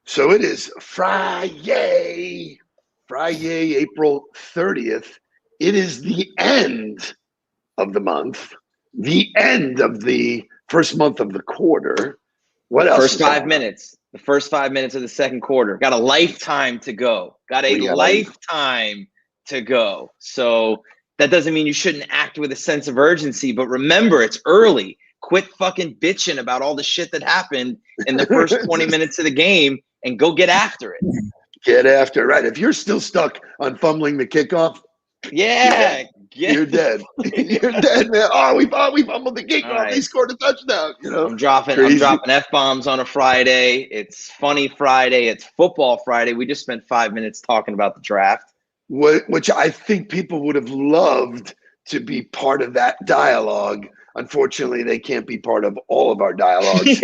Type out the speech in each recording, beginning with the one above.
So it is Friday, April 30th. It is the end of the month, the end of the first month of the quarter. What else First is 5 minutes. The first 5 minutes of the second quarter. Got a lifetime to go. Lifetime to go. So that doesn't mean you shouldn't act with a sense of urgency, but remember, it's early. Quit fucking bitching about all the shit that happened in the first 20 minutes of the game and go get after it. Get after it, right? If you're still stuck on fumbling the kickoff, you're dead. You're dead, man. Oh, we fumbled the kickoff. Right. They scored a touchdown. I'm dropping F-bombs on a Friday. It's funny Friday. It's football Friday. We just spent 5 minutes talking about the draft. Which I think people would have loved to be part of that dialogue. Unfortunately, they can't be part of all of our dialogues.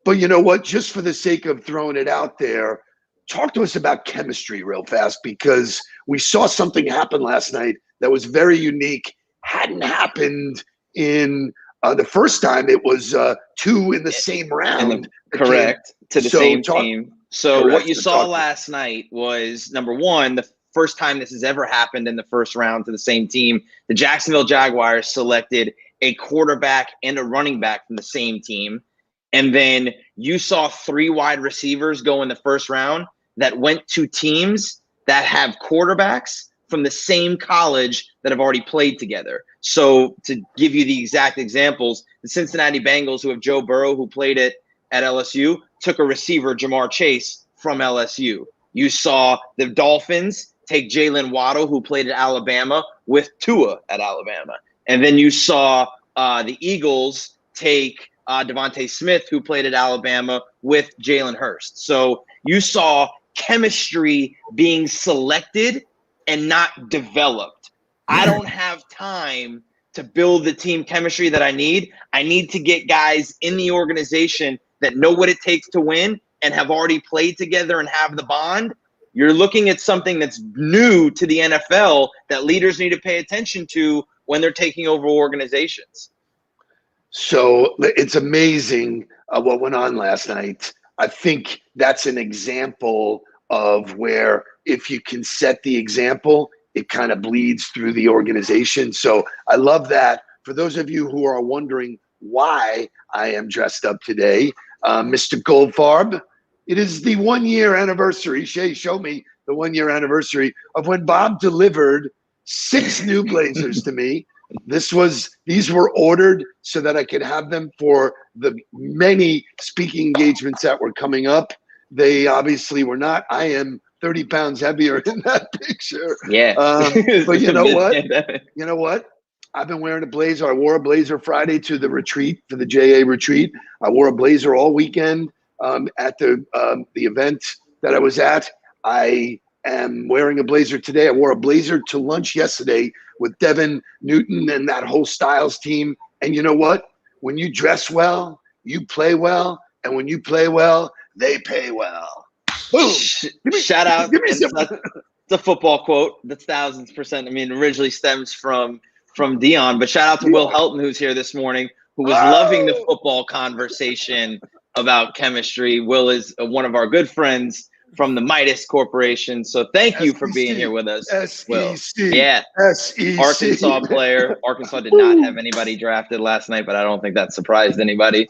But you know what? Just for the sake of throwing it out there, talk to us about chemistry real fast, because we saw something happen last night that was very unique. Hadn't happened in the first time. It was two in the same round. Correct. To the same team. So what you saw last night was, number one, the first time this has ever happened in the first round to the same team. The Jacksonville Jaguars selected a quarterback and a running back from the same team. And then you saw three wide receivers go in the first round that went to teams that have quarterbacks from the same college that have already played together. So to give you the exact examples, the Cincinnati Bengals, who have Joe Burrow, who played at LSU, took a receiver, Jamar Chase, from LSU. You saw the Dolphins take Jalen Waddle, who played at Alabama, with Tua at Alabama. And then you saw the Eagles take Devontae Smith, who played at Alabama, with Jalen Hurst. So you saw chemistry being selected and not developed. I don't have time to build the team chemistry that I need. I need to get guys in the organization that know what it takes to win and have already played together and have the bond. You're looking at something that's new to the NFL that leaders need to pay attention to when they're taking over organizations. So it's amazing what went on last night. I think that's an example of where if you can set the example, it kind of bleeds through the organization. So I love that. For those of you who are wondering why I am dressed up today, Mr. Goldfarb, it is the 1 year anniversary. Shay, show me the 1 year anniversary of when Bob delivered 6 new blazers to me. These were ordered so that I could have them for the many speaking engagements that were coming up. They obviously were not. I am 30 pounds heavier in that picture. Yeah. But you know what? You know what? I've been wearing a blazer. I wore a blazer Friday to the retreat, for the JA retreat. I wore a blazer all weekend at the event that I was at. I am wearing a blazer today. I wore a blazer to lunch yesterday with Devin Newton and that whole Styles team. And you know what? When you dress well, you play well. And when you play well, they pay well. Boom. Shout out. It's a football quote. That's 1000%. I mean, originally stems from Dion, but shout out to Will Helton, who's here this morning, who was loving the football conversation about chemistry. Will is one of our good friends from the Midas Corporation. So thank you for being here with us, Will. Yeah. SEC. Arkansas player. Arkansas did not have anybody drafted last night, but I don't think that surprised anybody.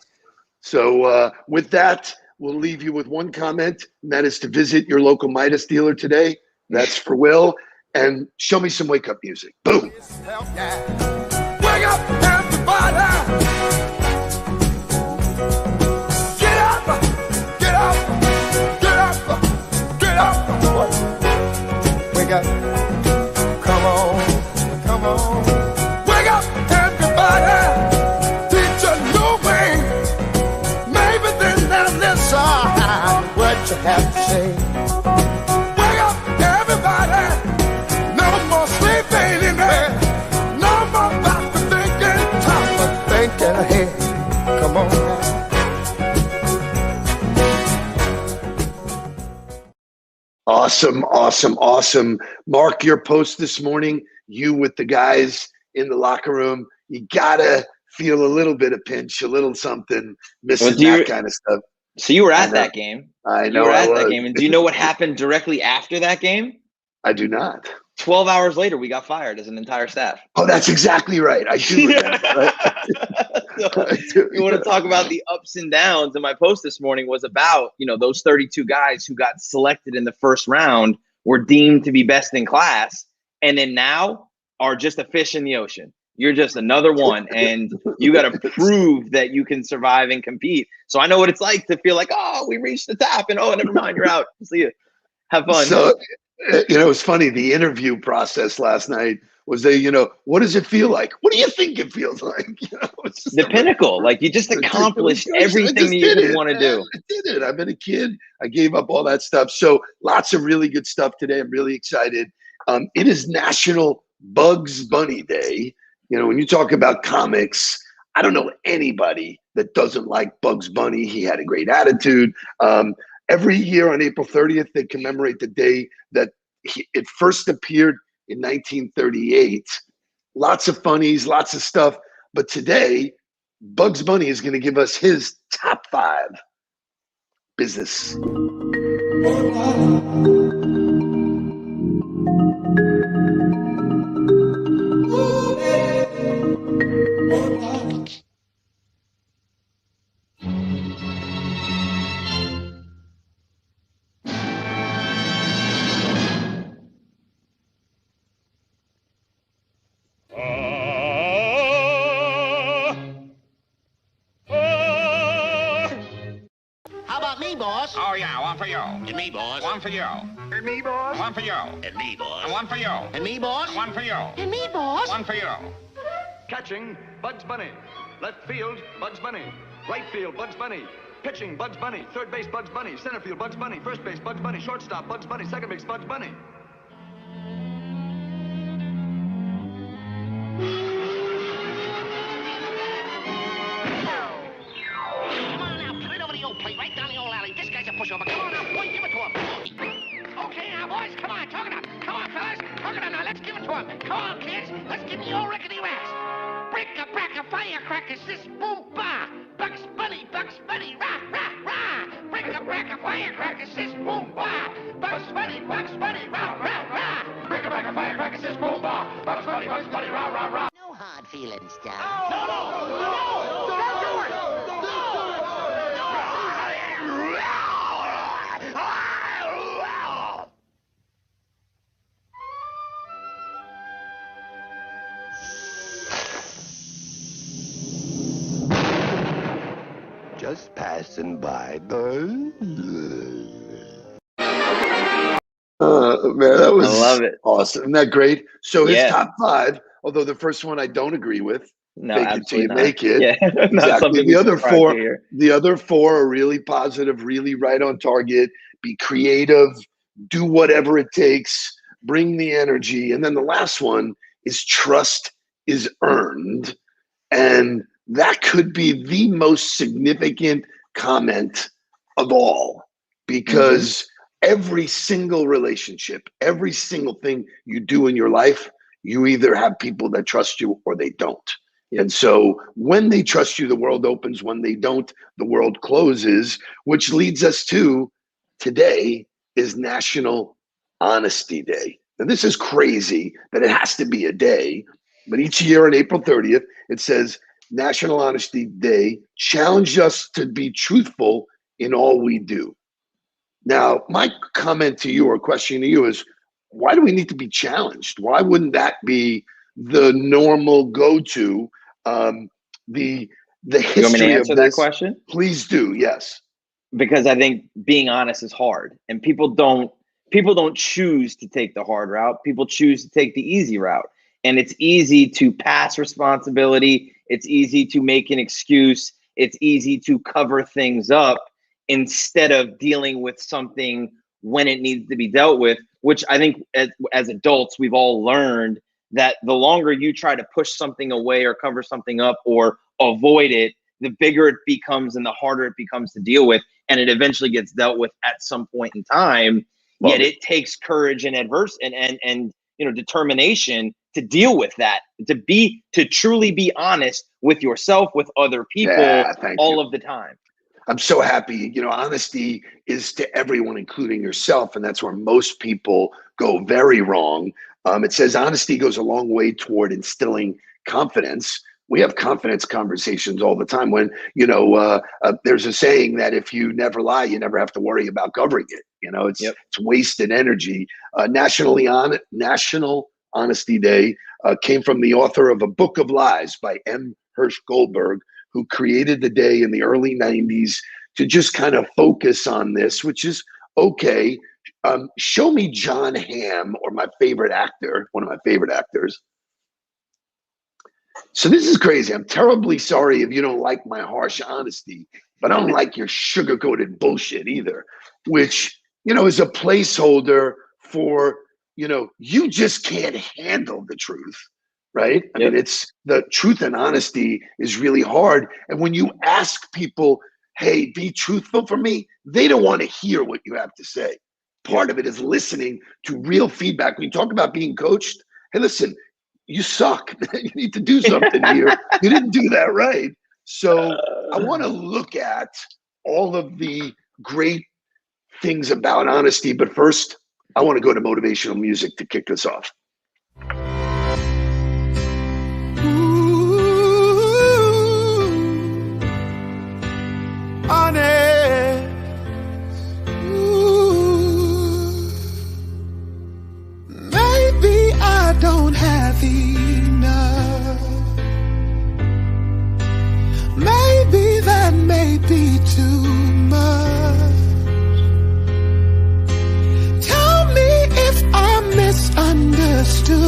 So with that, we'll leave you with one comment, and that is to visit your local Midas dealer today. That's for Will. And show me some wake-up music. Boom. Wake up, everybody. Get up, get up, get up, get up. Wake up. Come on, come on. Wake up, everybody. Teach a new way. Maybe then they'll listen what you have to say. Wake up, everybody. No more sleeping in bed. No more about to thinking. Time for thinking ahead. Come on now. Awesome, awesome, awesome. Mark, your post this morning, you with the guys in the locker room, you gotta feel a little bit of pinch, a little something, missing that kind of stuff. So you were at that game. I know. You were at that game. And do you know what happened directly after that game? I do not. 12 hours later, we got fired as an entire staff. Oh, that's exactly right. I do remember. You want to talk about the ups and downs? And my post this morning was about, those 32 guys who got selected in the first round were deemed to be best in class, and then now are just a fish in the ocean. You're just another one, and you got to prove that you can survive and compete. So I know what it's like to feel like, oh, we reached the top, and oh, never mind, you're out. See you. Have fun. So, it's funny. The interview process last night was what does it feel like? What do you think it feels like? The pinnacle. Like you just accomplished everything that you could want to do. I did it. I've been a kid. I gave up all that stuff. So lots of really good stuff today. I'm really excited. It is National Bugs Bunny Day. When you talk about comics, I don't know anybody that doesn't like Bugs Bunny. He had a great attitude. Every year on April 30th, they commemorate the day that it first appeared in 1938. Lots of funnies, lots of stuff. But today, Bugs Bunny is going to give us his top 5 business. Boss. Oh, yeah, one for you. And me, boss. One for you. And me, boss. One for you. And me, boss. And one for you. And me, boss. One for you. And me, boss. One for you. Catching, Bugs Bunny. Left field, Bugs Bunny. Right field, Bugs Bunny. Pitching, Bugs Bunny. Third base, Bugs Bunny. Center field, Bugs Bunny. First base, Bugs Bunny. Shortstop, Bugs Bunny. Second base, Bugs Bunny. Right down the old alley. This guy's a pushover. Come on now, boy, give it to him. Okay, now, boys, come on, talk it up. Come on, fellas, talk it up now. Let's give it to him. Come on, kids, let's give me your rickety racks. Brick-a-brack-a firecrackers, sis, boom, bah. Bugs Bunny, rah, rah, rah. Brick-a-brack-a firecrackers, sis, boom, bah. Bugs Bunny, rah, rah, rah. Brick-a-brack-a firecrackers, sis, boom, bah. Bugs Bunny, rah, rah, rah. No hard feelings, Doug. No, don't do it. Just passing by. Man, that was I love it. Awesome. Isn't that great? So his top 5, although the first one I don't agree with. No, Fake it till you not. make it. Yeah, exactly. The other four are really positive, really right on target. Be creative, do whatever it takes, bring the energy. And then the last one is trust is earned. And that could be the most significant comment of all, because every single relationship, every single thing you do in your life, you either have people that trust you or they don't. And so when they trust you, the world opens. When they don't, the world closes, which leads us to today is National Honesty Day. And this is crazy that it has to be a day, but each year on April 30th, it says National Honesty Day challenged us to be truthful in all we do. Now, my comment to you or question to you is, why do we need to be challenged? Why wouldn't that be the normal go-to? The history you want me to answer of that this, question? Please do, yes. Because I think being honest is hard, and people don't choose to take the hard route. People choose to take the easy route, and it's easy to pass responsibility. It's easy to make an excuse. It's easy to cover things up instead of dealing with something when it needs to be dealt with, which I think as adults, we've all learned that the longer you try to push something away or cover something up or avoid it, the bigger it becomes and the harder it becomes to deal with. And it eventually gets dealt with at some point in time. Well, yet it takes courage and and determination to deal with that, to truly be honest with yourself, with other people, all of the time. I'm so happy. Honesty is to everyone, including yourself, and that's where most people go very wrong. It says honesty goes a long way toward instilling confidence. We have confidence conversations all the time when, there's a saying that if you never lie, you never have to worry about covering it. It's wasted energy. National Honesty Day came from the author of A Book of Lies by M. Hirsch Goldberg, who created the day in the early 90s to just kind of focus on this, which is okay. Show me John Hamm, or one of my favorite actors. So this is crazy. I'm terribly sorry if you don't like my harsh honesty, but I don't like your sugar-coated bullshit either, which, is a placeholder for, you just can't handle the truth, right? I mean, it's the truth, and honesty is really hard. And when you ask people, hey, be truthful for me, they don't want to hear what you have to say. Part of it is listening to real feedback. When you talk about being coached, hey, listen, you suck. You need to do something here. You didn't do that right. So I want to look at all of the great things about honesty. But first, I want to go to motivational music to kick this off. Honest. Maybe I don't have enough. Maybe that may be too much. Tell me if I'm misunderstood.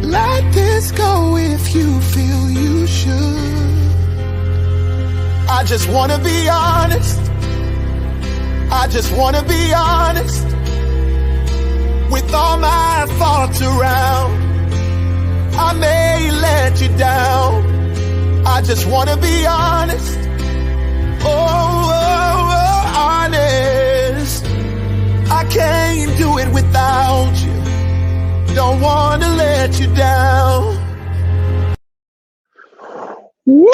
Let this go if you feel you should. I just wanna be honest. I just wanna be honest. With all my thoughts around, I may let you down. I just wanna be honest. Honest. I can't do it without you. Don't wanna let you down. Woo!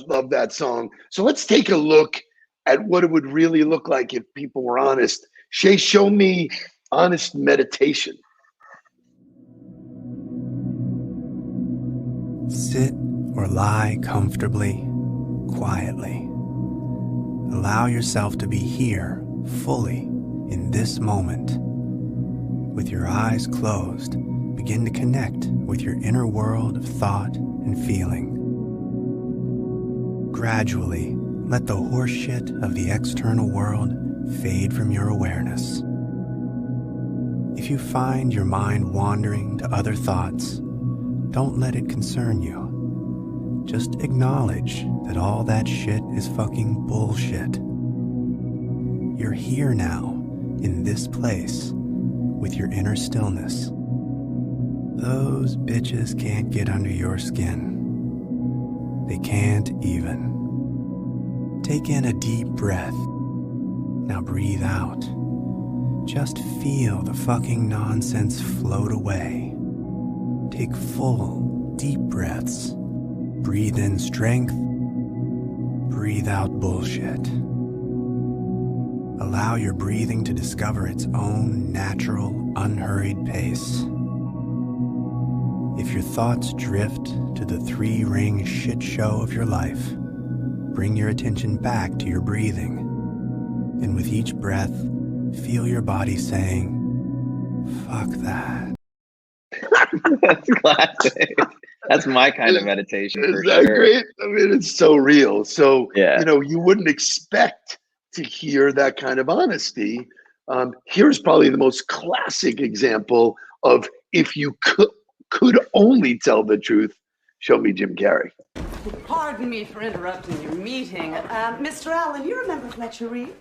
Love that song. So let's take a look at what it would really look like if people were honest. Shay, show me honest meditation. Sit or lie comfortably, quietly. Allow yourself to be here, fully, in this moment. With your eyes closed, begin to connect with your inner world of thought and feeling. Gradually, let the horseshit of the external world fade from your awareness. If you find your mind wandering to other thoughts, don't let it concern you. Just acknowledge that all that shit is fucking bullshit. You're here now, in this place, with your inner stillness. Those bitches can't get under your skin. They can't even. Take in a deep breath. Now breathe out. Just feel the fucking nonsense float away. Take full, deep breaths. Breathe in strength. Breathe out bullshit. Allow your breathing to discover its own natural, unhurried pace. If your thoughts drift to the three-ring shit show of your life, bring your attention back to your breathing. And with each breath, feel your body saying, fuck that. That's classic. That's my kind of meditation. Is that great? I mean, it's so real. So, yeah. You wouldn't expect to hear that kind of honesty. Here's probably the most classic example of if you could only tell the truth. Show me Jim Carrey. Pardon me for interrupting your meeting. Mr. Allen, you remember Fletcher Reed?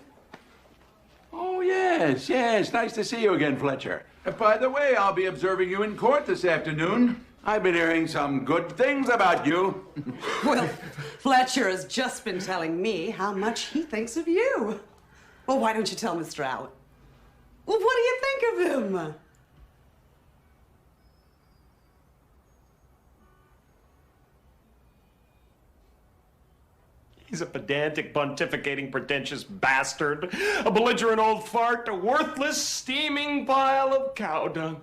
Oh, yes. Nice to see you again, Fletcher. By the way, I'll be observing you in court this afternoon. I've been hearing some good things about you. Well, Fletcher has just been telling me how much he thinks of you. Well, why don't you tell Mr. Allen? Well, what do you think of him? He's a pedantic, pontificating, pretentious bastard, a belligerent old fart, a worthless, steaming pile of cow dung.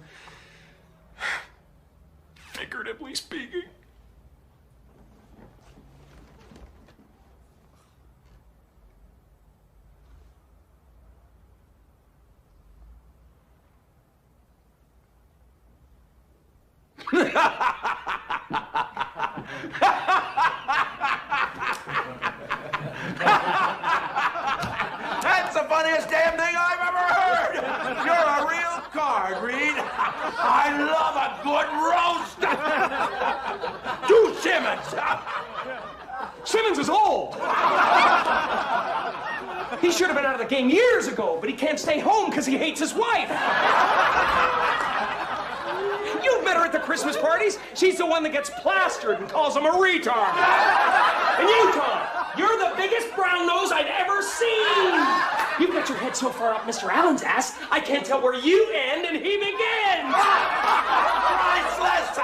Figuratively speaking. That's the funniest damn thing I've ever heard! You're a real card, Reed. I love a good roast! Do Simmons! Simmons is old! He should have been out of the game years ago, but he can't stay home because he hates his wife. You've met her at the Christmas parties. She's the one that gets plastered and calls him a retard. And you, Tom, you're the biggest brown nose I've ever seen. You've got your head so far up Mr. Allen's ass, I can't tell where you end and he begins. Priceless!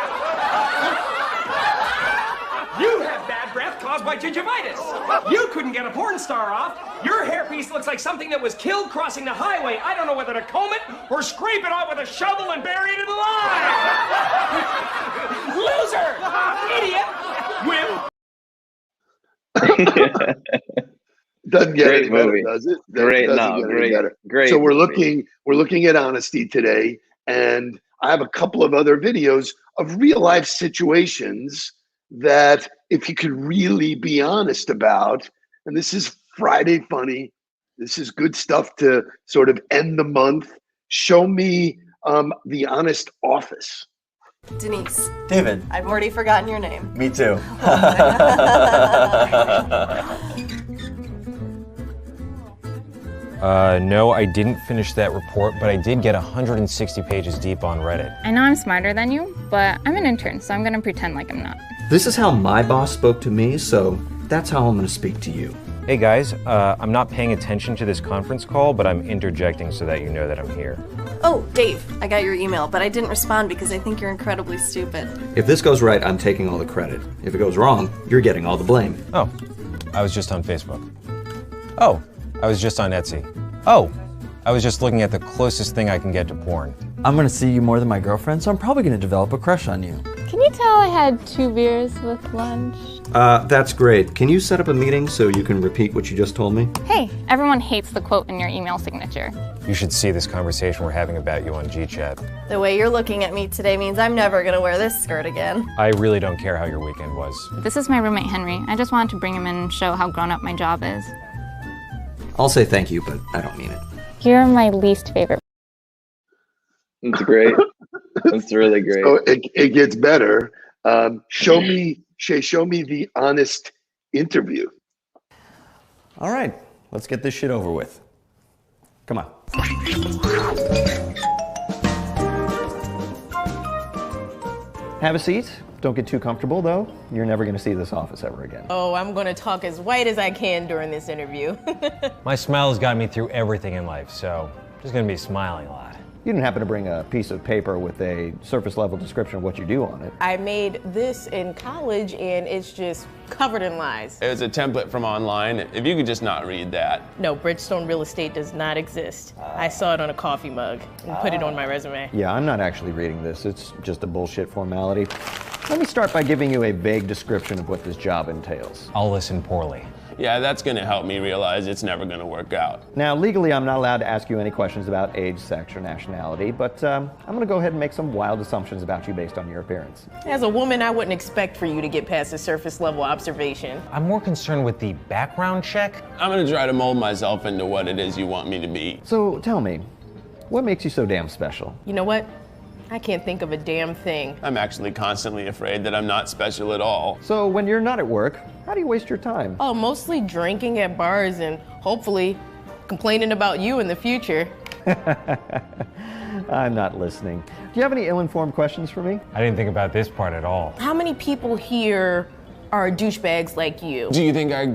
You have bad breath caused by gingivitis. You couldn't get a porn star off. Your hairpiece looks like something that was killed crossing the highway. I don't know whether to comb it or scrape it off with a shovel and bury it alive. Loser! Whip. Doesn't get Great any better, movie. does it? Great, Doesn't no, get any great, better. great. So we're movie. looking at honesty today, and I have a couple of other videos of real life situations that if you could really be honest about, and this is Friday Funny, this is good stuff to sort of end the month. Show me the honest office. Denise. David. I've already forgotten your name. Me too. No, I didn't finish that report, but I did get 160 pages deep on Reddit. I know I'm smarter than you, but I'm an intern, so I'm gonna pretend like I'm not. This is how my boss spoke to me, so that's how I'm gonna speak to you. Hey guys, I'm not paying attention to this conference call, but I'm interjecting so that you know that I'm here. Oh, Dave, I got your email, but I didn't respond because I think you're incredibly stupid. If this goes right, I'm taking all the credit. If it goes wrong, you're getting all the blame. Oh, I was just on Facebook. Oh, I was just on Etsy. Oh, I was just looking at the closest thing I can get to porn. I'm gonna see you more than my girlfriend, so I'm probably gonna develop a crush on you. Can you tell I had 2 beers with lunch? That's great. Can you set up a meeting so you can repeat what you just told me? Hey, everyone hates the quote in your email signature. You should see this conversation we're having about you on GChat. The way you're looking at me today means I'm never gonna wear this skirt again. I really don't care how your weekend was. This is my roommate, Henry. I just wanted to bring him in and show how grown up my job is. I'll say thank you, but I don't mean it. You're my least favorite. It's great. That's really great. So it gets better. Show me the honest interview. All right, let's get this shit over with. Come on. Have a seat. Don't get too comfortable, though. You're never going to see this office ever again. Oh, I'm going to talk as white as I can during this interview. My smile has got me through everything in life, so I'm just gonna be smiling a lot. You didn't happen to bring a piece of paper with a surface level description of what you do on it. I made this in college and it's just covered in lies. It was a template from online. If you could just not read that. No, Bridgestone Real Estate does not exist. I saw it on a coffee mug and put it on my resume. Yeah, I'm not actually reading this. It's just a bullshit formality. Let me start by giving you a vague description of what this job entails. I'll listen poorly. Yeah, that's gonna help me realize it's never gonna work out. Now, legally, I'm not allowed to ask you any questions about age, sex, or nationality, but I'm gonna go ahead and make some wild assumptions about you based on your appearance. As a woman, I wouldn't expect for you to get past a surface level observation. I'm more concerned with the background check. I'm gonna try to mold myself into what it is you want me to be. So tell me, what makes you so damn special? You know what? I can't think of a damn thing. I'm actually constantly afraid that I'm not special at all. So when you're not at work, how do you waste your time? Oh, mostly drinking at bars and hopefully complaining about you in the future. I'm not listening. Do you have any ill-informed questions for me? I didn't think about this part at all. How many people here are douchebags like you? Do you think I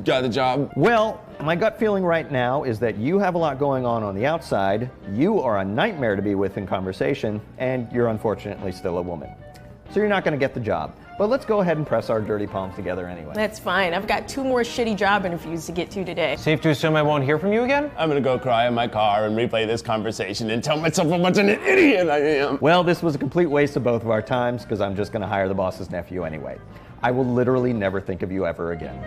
got the job? Well, my gut feeling right now is that you have a lot going on the outside, you are a nightmare to be with in conversation, and you're unfortunately still a woman. So you're not going to get the job. But let's go ahead and press our dirty palms together anyway. That's fine. I've got 2 more shitty job interviews to get to today. Safe to assume I won't hear from you again? I'm gonna go cry in my car and replay this conversation and tell myself how much an idiot I am. Well, this was a complete waste of both of our times because I'm just gonna hire the boss's nephew anyway. I will literally never think of you ever again.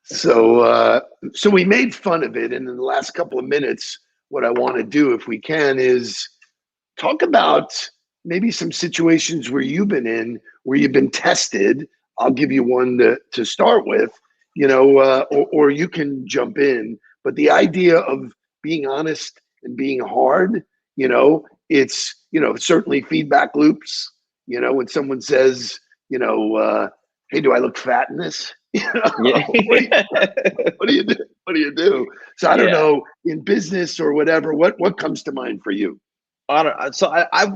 So we made fun of it, and in the last couple of minutes, what I want to do, if we can, is talk about maybe some situations where you've been in, where you've been tested. I'll give you one to start with, or you can jump in. But the idea of being honest and being hard, it's, certainly feedback loops. When someone says, hey, do I look fat in this? What do you do? What do you do? So I don't know, in business or whatever, what comes to mind for you? I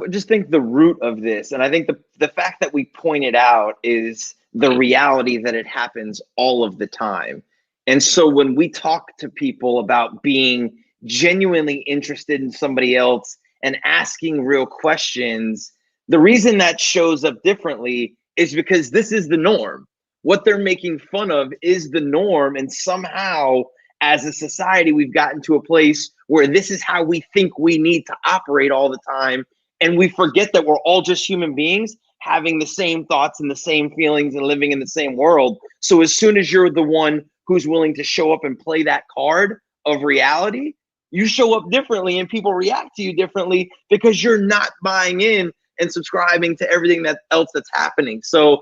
just think the root of this, and I think the fact that we pointed out is the reality that it happens all of the time. And so when we talk to people about being genuinely interested in somebody else and asking real questions, the reason that shows up differently is because this is the norm. What they're making fun of is the norm, and somehow as a society we've gotten to a place where this is how we think we need to operate all the time, and we forget that we're all just human beings having the same thoughts and the same feelings and living in the same world. So as soon as you're the one who's willing to show up and play that card of reality, you show up differently and people react to you differently because you're not buying in and subscribing to everything else that's happening. So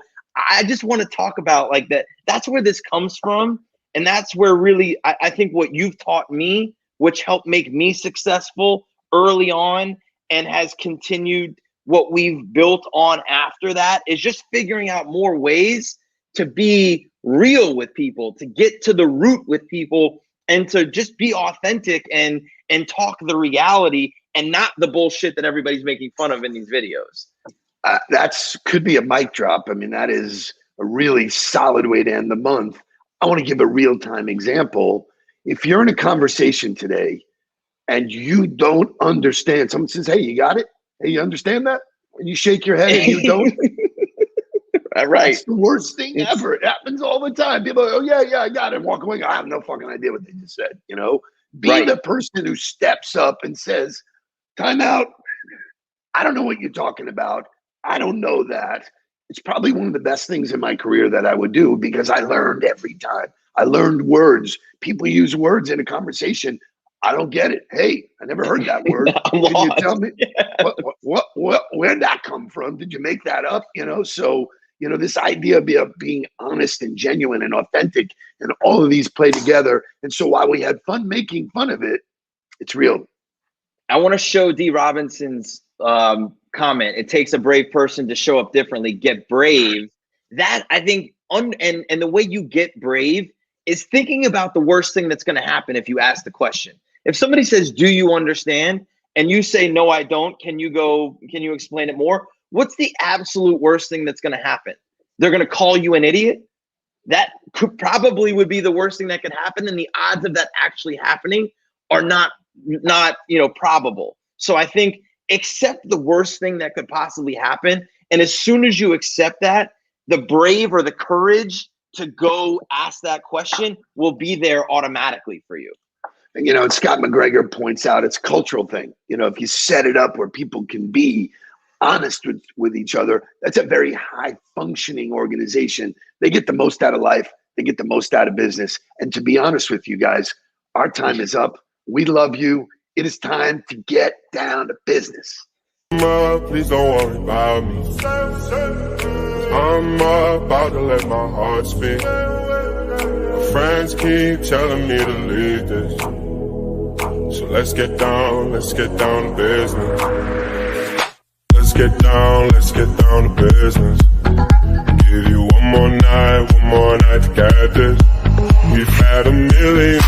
I just want to talk about like that. That's where this comes from. And that's where really, I think what you've taught me, which helped make me successful early on and has continued what we've built on after that, is just figuring out more ways to be real with people, to get to the root with people, and to just be authentic and talk the reality and not the bullshit that everybody's making fun of in these videos. Could be a mic drop. I mean, that is a really solid way to end the month. I want to give a real-time example. If you're in a conversation today and you don't understand, someone says, hey, you got it? Hey, you understand that? And you shake your head and you don't. Right. It's the worst thing ever. It happens all the time. People go, oh, yeah, I got it. Walk away. I have no fucking idea what they just said. Be the person who steps up and says, time out. I don't know what you're talking about. I don't know that. It's probably one of the best things in my career that I would do, because I learned every time. I learned words. People use words in a conversation. I don't get it. Hey, I never heard that word. Can you tell me where'd that come from? Did you make that up? So, this idea of being honest and genuine and authentic, and all of these play together. And so while we had fun making fun of it, it's real. I want to show D. Robinson's comment. It takes a brave person to show up differently. Get brave. That, I think, and the way you get brave is thinking about the worst thing that's going to happen if you ask the question. If somebody says, do you understand? And you say, no, I don't. Can you explain it more? What's the absolute worst thing that's going to happen? They're going to call you an idiot. That would be the worst thing that could happen. And the odds of that actually happening are not probable. So I think accept the worst thing that could possibly happen. And as soon as you accept that, the brave or the courage to go ask that question will be there automatically for you. And, Scott McGregor points out it's a cultural thing. If you set it up where people can be honest with each other, that's a very high functioning organization. They get the most out of life. They get the most out of business. And to be honest with you guys, our time is up. We love you. It is time to get down to business. Please don't worry about me. I'm about to let my heart speak. My friends keep telling me to leave this. So let's get down to business. Let's get down to business. Give you one more night to get this. We've had a million